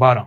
12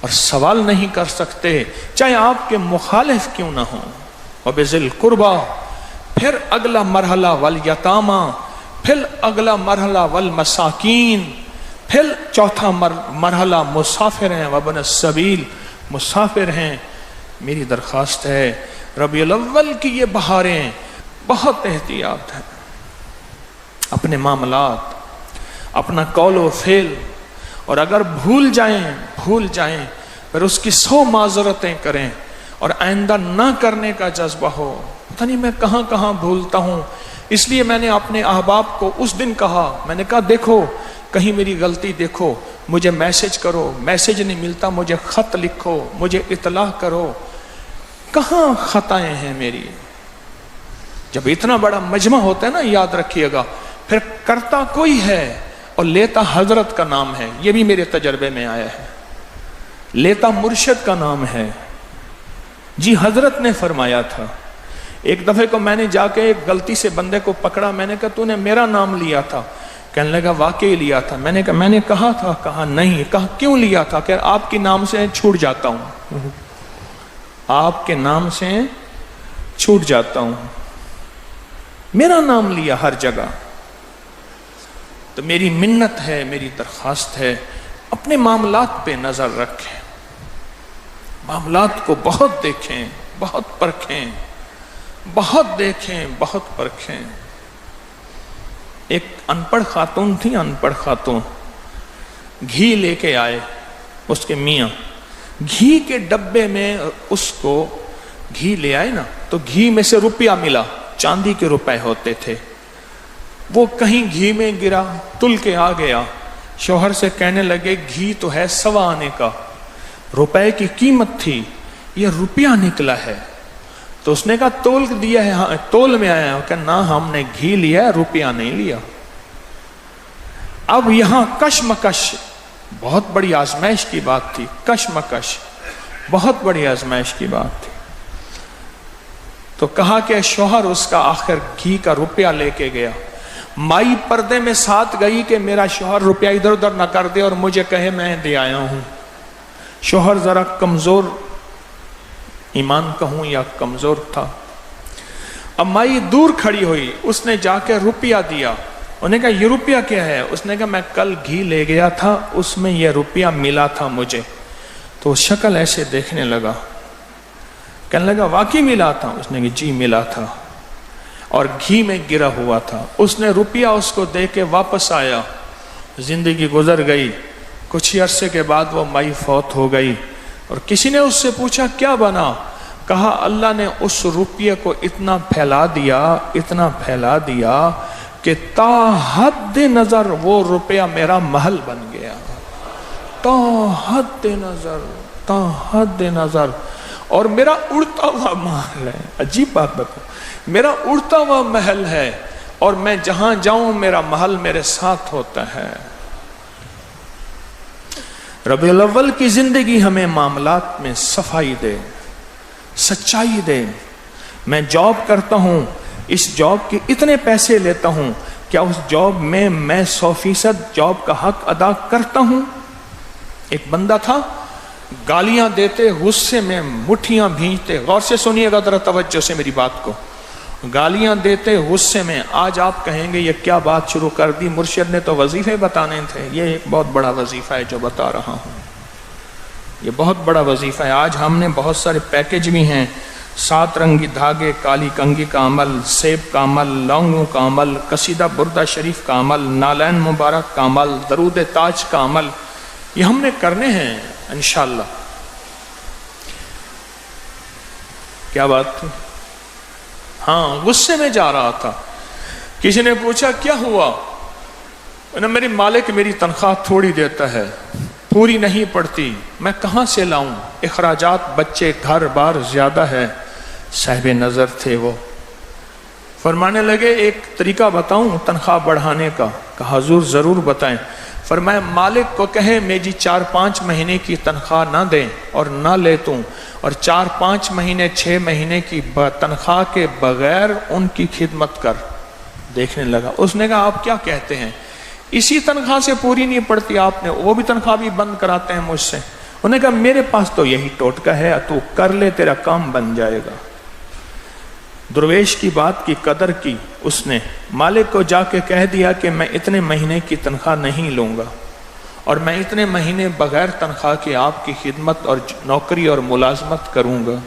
اور سوال نہیں کر سکتے چاہے آپ کے مخالف کیوں نہ ہوں. وبذل قربا، پھر اگلا مرحلہ والیتاما، پھر اگلا مرحلہ والمساکین، پھر چوتھا مرحلہ مسافر ہیں، وابن السبیل، مسافر ہیں. میری درخواست ہے ربیع الاول کی یہ بہاریں بہت احتیاط ہیں. اپنے معاملات، اپنا قول و فعل، اور اگر بھول جائیں پھر اس کی 100 معذرتیں کریں اور آئندہ نہ کرنے کا جذبہ ہو. پتہ نہیں میں کہاں کہاں بھولتا ہوں. اس لیے میں نے اپنے احباب کو اس دن کہا، میں نے کہا دیکھو کہیں میری غلطی دیکھو، مجھے میسج کرو، میسج نہیں ملتا مجھے خط لکھو، مجھے اطلاع کرو کہاں خطائیں ہیں میری. جب اتنا بڑا مجمع ہوتا ہے نا، یاد رکھیے گا، پھر کرتا کوئی ہے اور لیتا حضرت کا نام ہے. یہ بھی میرے تجربے میں آیا ہے. لیتا مرشد کا نام ہے. جی حضرت نے فرمایا تھا. ایک دفعے کو میں نے جا کے ایک غلطی سے بندے کو پکڑا، میں نے کہا تو نے میرا نام لیا تھا. کہنے لگا واقعی لیا تھا. میں نے کہا تھا. کہا نہیں. کہا کیوں لیا تھا؟ کہ آپ کے نام سے چھوٹ جاتا ہوں، آپ کے نام سے چھوٹ جاتا ہوں. میرا نام لیا ہر جگہ. تو میری منت ہے، میری درخواست ہے، اپنے معاملات پہ نظر رکھیں، معاملات کو بہت دیکھیں، بہت پرکھیں، بہت دیکھیں، بہت پرکھیں. ایک ان پڑھ خاتون تھی، ان پڑھ خاتون گھی لے کے آئے اس کے میاں. گھی کے ڈبے میں اس کو گھی لے آئے نا، تو گھی میں سے روپیہ ملا، چاندی کے روپے ہوتے تھے. وہ کہیں گھی میں گرا، تل کے آ گیا. شوہر سے کہنے لگے گھی تو ہے 100 آنے کا، روپے کی قیمت تھی، یہ روپیہ نکلا ہے. تو اس نے کہا تول دیا ہے؟ ہاں تول میں آیا. کہ نہ ہم نے گھی لیا ہے، روپیہ نہیں لیا. اب یہاں کشمکش، بہت بڑی آزمائش کی بات تھی. کشمکش بہت بڑی آزمائش کی بات تھی. تو کہا کہ شوہر اس کا آخر گھی کا روپیہ لے کے گیا. مائی پردے میں ساتھ گئی کہ میرا شوہر روپیہ ادھر ادھر نہ کر دے اور مجھے کہے میں دے آیا ہوں. شوہر ذرا کمزور ایمان کہوں یا کمزور تھا. اب مائی دور کھڑی ہوئی، اس نے جا کے روپیہ دیا. انہوں نے کہا یہ روپیہ کیا ہے؟ اس نے کہا میں کل گھی لے گیا تھا، اس میں یہ روپیہ ملا تھا مجھے. تو شکل ایسے دیکھنے لگا، کہنے لگا واقعی ملا تھا؟ اس نے کہا جی ملا تھا، اور گھی میں گرا ہوا تھا. اس نے روپیہ اس کو دے کے واپس آیا. زندگی گزر گئی. کچھ ہی عرصے کے بعد وہ مائی فوت ہو گئی. اور کسی نے اس سے پوچھا کیا بنا؟ کہا اللہ نے اس روپیے کو اتنا پھیلا دیا کہ تا حد نظر وہ روپیہ میرا محل بن گیا. تا حد نظر. اور میرا اڑتا ہوا محل ہے. عجیب بات بتاؤ، میرا اڑتا ہوا محل ہے، اور میں جہاں جاؤں میرا محل میرے ساتھ ہوتا ہے. ربیع الاول کی زندگی ہمیں معاملات میں صفائی دے، سچائی دے. میں جاب کرتا ہوں، اس جاب کے اتنے پیسے لیتا ہوں، کیا اس جاب میں 100% جاب کا حق ادا کرتا ہوں؟ ایک بندہ تھا، گالیاں دیتے، غصے میں مٹھیاں بھیجتے. غور سے سنیے گا ذرا توجہ سے میری بات کو. گالیاں دیتے غصے میں. آج آپ کہیں گے یہ کیا بات شروع کر دی، مرشد نے تو وظیفے بتانے تھے. یہ ایک بہت بڑا وظیفہ ہے جو بتا رہا ہوں، یہ بہت بڑا وظیفہ ہے. آج ہم نے بہت سارے پیکج بھی ہیں: 7 رنگی دھاگے، کالی کنگھی کا عمل، سیب کا عمل، لونگوں کا عمل، قصیدہ بردہ شریف کا عمل، نالین مبارک کا عمل، درود تاج کا عمل. یہ ہم نے کرنے ہیں انشاءاللہ. کیا بات تھی؟ ہاں غصے میں جا رہا تھا. کسی نے پوچھا کیا ہوا؟ میری مالک میری تنخواہ تھوڑی دیتا ہے، پوری نہیں پڑتی، میں کہاں سے لاؤں؟ اخراجات، بچے، گھر بار زیادہ ہے. صاحب نظر تھے وہ. فرمانے لگے ایک طریقہ بتاؤں تنخواہ بڑھانے کا؟ کہا حضور ضرور بتائیں. فرمایا مالک کو کہیں میری 4-5 مہینے کی تنخواہ نہ دیں اور نہ لے توں، اور 4-5 مہینے 6 مہینے کی تنخواہ کے بغیر ان کی خدمت کر. دیکھنے لگا. اس نے کہا آپ کیا کہتے ہیں؟ اسی تنخواہ سے پوری نہیں پڑتی آپ نے، وہ بھی تنخواہ بھی بند کراتے ہیں مجھ سے. انہوں نے کہا میرے پاس تو یہی ٹوٹکا ہے، تو کر لے، تیرا کام بن جائے گا۔ درویش کی بات کی قدر کی، اس نے مالک کو جا کے کہہ دیا کہ میں اتنے مہینے کی تنخواہ نہیں لوں گا، اور میں اتنے مہینے بغیر تنخواہ کے آپ کی خدمت اور نوکری اور ملازمت کروں گا۔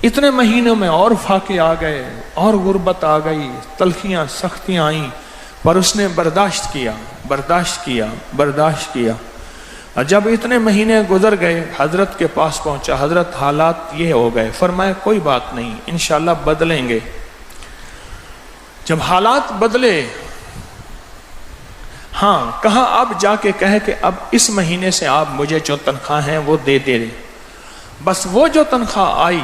اتنے مہینوں میں اور فاقے آ گئے، اور غربت آ گئی، تلخیاں سختیاں آئیں، پر اس نے برداشت کیا، برداشت کیا، برداشت کیا۔ اور جب اتنے مہینے گزر گئے، حضرت کے پاس پہنچا، حضرت حالات یہ ہو گئے، فرمایا کوئی بات نہیں، انشاءاللہ بدلیں گے۔ جب حالات بدلے، ہاں کہا اب جا کے کہے کہ اب اس مہینے سے آپ مجھے جو تنخواہ ہیں وہ دے دے۔ بس وہ جو تنخواہ آئی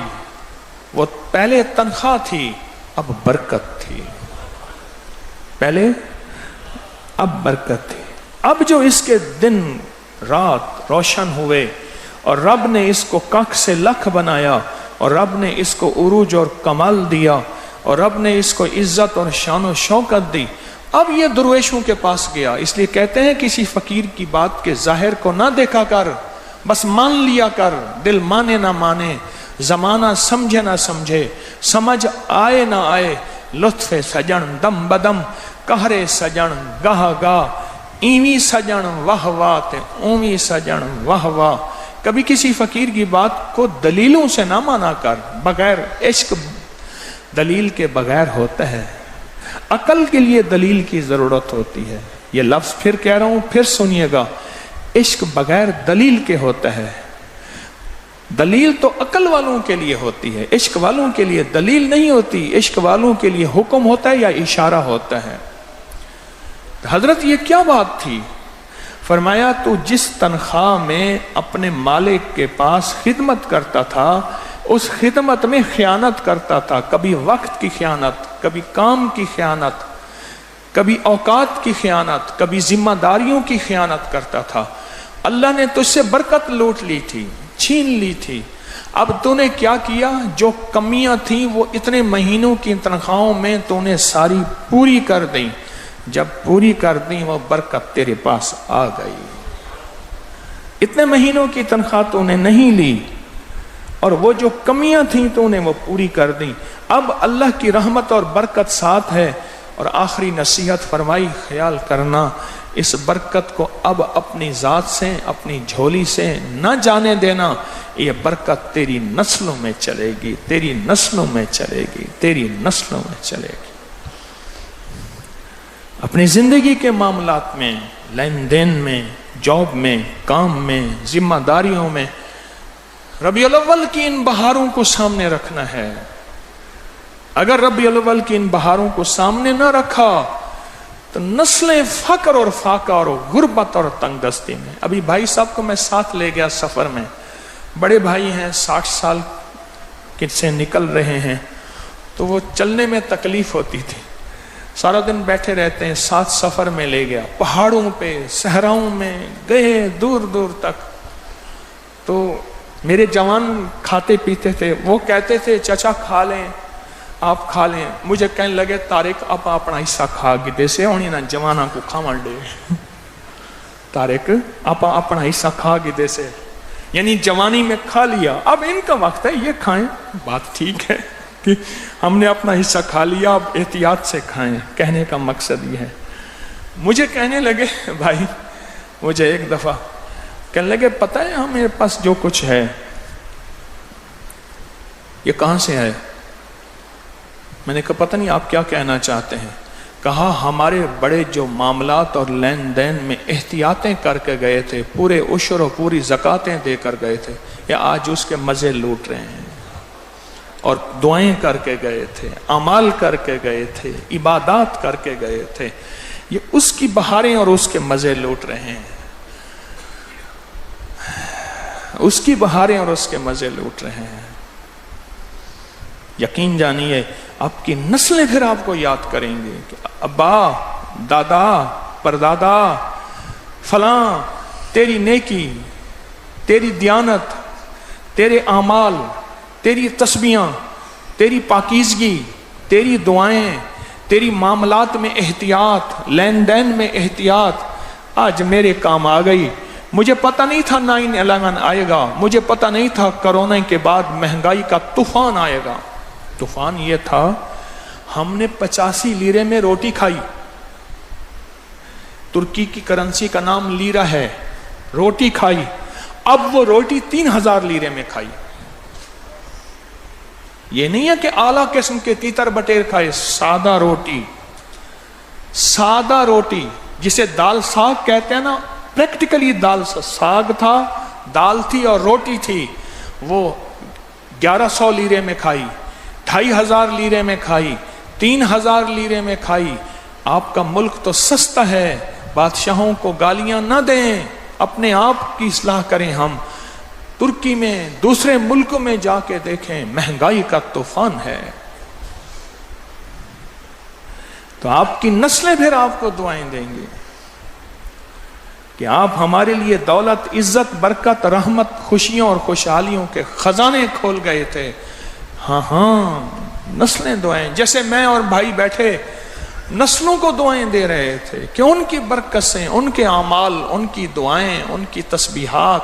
وہ پہلے تنخواہ تھی، اب برکت تھی، پہلے اب برکت تھی۔ اب جو اس کے دن رات روشن ہوئے اور رب نے اس کو کاک سے لکھ بنایا، اور رب نے اس کو عروج اور کمال دیا، اور رب نے اس کو عزت اور شان و شوکت دی، اب یہ درویشوں کے پاس گیا۔ اس لیے کہتے ہیں کسی فقیر کی بات کے ظاہر کو نہ دیکھا کر، بس مان لیا کر، دل مانے نہ مانے، زمانہ سمجھے نہ سمجھے، سمجھ آئے نہ آئے، لطف سجن دم بدم، قہر سجن گاہ گاہ، ایویں سجن واہ واہ تے اویں سجن واہ واہ۔ کبھی کسی فقیر کی بات کو دلیلوں سے نہ مانا کر، بغیر عشق دلیل کے بغیر ہوتا ہے، عقل کے لیے دلیل کی ضرورت ہوتی ہے۔ یہ لفظ پھر کہہ رہا ہوں، پھر سنیے گا، عشق بغیر دلیل کے ہوتا ہے۔ دلیل تو عقل والوں کے لیے ہوتی ہے، عشق والوں کے لیے دلیل نہیں ہوتی، عشق والوں کے لیے حکم ہوتا ہے یا اشارہ ہوتا ہے۔ حضرت یہ کیا بات تھی؟ فرمایا تو جس تنخواہ میں اپنے مالک کے پاس خدمت کرتا تھا، اس خدمت میں خیانت کرتا تھا، کبھی وقت کی خیانت، کبھی کام کی خیانت، کبھی اوقات کی خیانت، کبھی ذمہ داریوں کی خیانت کرتا تھا، اللہ نے تجھ سے برکت لوٹ لی تھی، چھین لی تھی۔ اب تو نے کیا کیا؟ جو کمیاں تھیں وہ اتنے مہینوں کی تنخواہوں میں تو نے ساری پوری کر دیں۔ جب پوری کر دیں وہ برکت تیرے پاس آ گئی۔ اتنے مہینوں کی تنخواہ تو نے نہیں لی، اور وہ جو کمیاں تھیں تو نے وہ پوری کر دیں۔ اب اللہ کی رحمت اور برکت ساتھ ہے۔ اور آخری نصیحت فرمائی، خیال کرنا اس برکت کو اب اپنی ذات سے، اپنی جھولی سے نہ جانے دینا، یہ برکت تیری نسلوں میں چلے گی، تیری نسلوں میں چلے گی، تیری نسلوں میں چلے گی۔ اپنی زندگی کے معاملات میں، لین دین میں، جاب میں، کام میں، ذمہ داریوں میں ربیع الاول کی ان بہاروں کو سامنے رکھنا ہے۔ اگر ربیع الاول کی ان بہاروں کو سامنے نہ رکھا تو نسلیں فقر اور فاقہ اور غربت اور تنگ دستی میں۔ ابھی بھائی صاحب کو میں ساتھ لے گیا سفر میں، بڑے بھائی ہیں، 60 سال سے نکل رہے ہیں، تو وہ چلنے میں تکلیف ہوتی تھی، سارا دن بیٹھے رہتے ہیں، ساتھ سفر میں لے گیا، پہاڑوں پہ، صحراؤں میں گئے دور دور تک۔ تو میرے جوان کھاتے پیتے تھے، وہ کہتے تھے چچا کھا لیں، آپ کھا لیں۔ مجھے کہنے لگے طارق آپ اپنا حصہ کھا گی دے سے ہونی نا جوانہ کو کھاون دے۔ طارق آپ اپنا حصہ کھا گی دے سے، یعنی جوانی میں کھا لیا، اب ان کا وقت ہے یہ کھائیں۔ بات ٹھیک ہے کہ ہم نے اپنا حصہ کھا لیا، اب احتیاط سے کھائیں، کہنے کا مقصد یہ ہے۔ مجھے کہنے لگے بھائی، مجھے ایک دفعہ کہنے لگے پتہ ہے ہمارے پاس جو کچھ ہے یہ کہاں سے ہے؟ میں نے کہا پتہ نہیں آپ کیا کہنا چاہتے ہیں؟ کہا ہمارے بڑے جو معاملات اور لین دین میں احتیاطیں کر کے گئے تھے، پورے عشر و پوری زکاتیں دے کر گئے تھے، یہ آج اس کے مزے لوٹ رہے ہیں، اور دعائیں کر کے گئے تھے، اعمال کر کے گئے تھے، عبادات کر کے گئے تھے، یہ اس کی بہاریں اور اس کے مزے لوٹ رہے ہیں، اس کی بہاریں اور اس کے مزے لوٹ رہے ہیں۔ یقین جانیے آپ کی نسلیں پھر آپ کو یاد کریں گے کہ ابا، دادا، پردادا، فلاں تیری نیکی، تیری دیانت، تیرے اعمال، تیری تسبیحاں، تیری پاکیزگی، تیری دعائیں، تیری معاملات میں احتیاط، لین دین میں احتیاط آج میرے کام آ گئی۔ مجھے پتہ نہیں تھا 9/11 آئے گا، مجھے پتہ نہیں تھا کرونا کے بعد مہنگائی کا طوفان آئے گا۔ طوفان یہ تھا، ہم نے 85 لیرے میں روٹی کھائی، ترکی کی کرنسی کا نام لیرہ ہے، روٹی کھائی، اب وہ روٹی 3000 لیرے میں کھائی۔ یہ نہیں ہے کہ اعلیٰ قسم کے تیتر بٹیر کھائے، سادہ روٹی، سادہ روٹی جسے دال ساگ کہتے ہیں نا، پریکٹیکلی دال ساگ تھا، دال تھی اور روٹی تھی، وہ 1100 لیرے میں کھائی، 2500 لیرے میں کھائی، 3000 لیرے میں کھائی۔ آپ کا ملک تو سستا ہے، بادشاہوں کو گالیاں نہ دیں، اپنے آپ کی اصلاح کریں۔ ہم ترکی میں دوسرے ملکوں میں جا کے دیکھیں، مہنگائی کا طوفان ہے۔ تو آپ کی نسلیں پھر آپ کو دعائیں دیں گے کہ آپ ہمارے لیے دولت، عزت، برکت، رحمت، خوشیوں اور خوشحالیوں کے خزانے کھول گئے تھے۔ ہاں ہاں، نسلیں دعائیں، جیسے میں اور بھائی بیٹھے نسلوں کو دعائیں دے رہے تھے کہ ان کی برکت سے، ان کے اعمال، ان کی دعائیں، ان کی تسبیحات،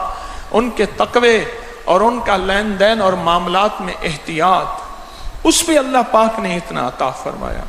ان کے تقوی اور ان کا لین دین اور معاملات میں احتیاط، اس پہ اللہ پاک نے اتنا عطا فرمایا۔